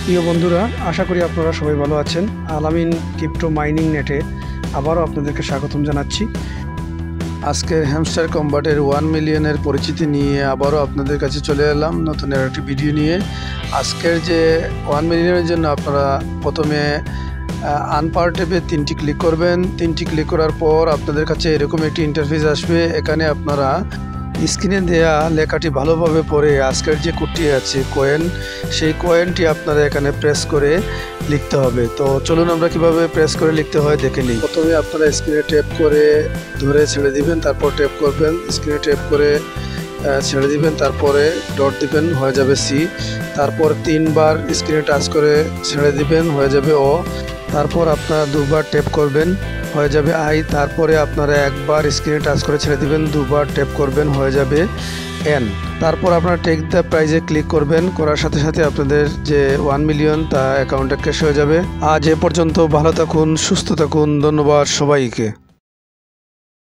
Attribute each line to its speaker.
Speaker 1: প্রিয় বন্ধুরা, আশা করি আপনারা সবাই ভালো আছেন। আলামিন ক্রিপ্টো মাইনিং নেটে আবারও আপনাদেরকে স্বাগতম জানাচ্ছি। আজকের হ্যামস্টার কম্বাটের 1 মিলিয়নের পরিচিতি নিয়ে আবারও আপনাদের কাছে চলে এলাম নতুন একটি ভিডিও নিয়ে। আজকের যে 1 মিলিয়নের জন্য আপনারা প্রথমে আনপার ট্যাবে 3টি ক্লিক করবেন। 3টি ক্লিক করার পর আপনাদের কাছে এরকম একটি ইন্টারফেস আসবে। এখানে আপনারা স্ক্রিনে দেয়া লেখাটি ভালোভাবে পড়ে আজকের যে কোডটি আছে কয়েন, সেই কয়েনটি আপনারা এখানে প্রেস করে লিখতে হবে। তো চলুন আমরা কিভাবে প্রেস করে লিখতে হয় দেখে নিই। প্রথমে আপনারা স্ক্রিনে ট্যাপ করে ধরে ছেড়ে দিবেন, তারপর ট্যাপ করবেন, স্ক্রিনে ট্যাপ করে ছেড়ে দিবেন, তারপরে ডট দিবেন, হয়ে যাবে সি। তারপর 3বার স্ক্রিনে টাচ করে ছেড়ে দিবেন, হয়ে যাবে ও। তারপর আপনারা 2বার ট্যাপ করবেন, হয়ে যাবে আই। তারপরে আপনারা একবার স্ক্রিনে টাচ করে ছেড়ে দিবেন, 2বার ট্যাপ করবেন, হয়ে যাবে এন। তারপর আপনারা টেক দ্য প্রাইজে ক্লিক করবেন। করার সাথে সাথে আপনাদের যে 1 মিলিয়ন তা অ্যাকাউন্টে ক্যাশ হয়ে যাবে। আজ এ পর্যন্ত। ভালো থাকুন, সুস্থ থাকুন। ধন্যবাদ সবাইকে।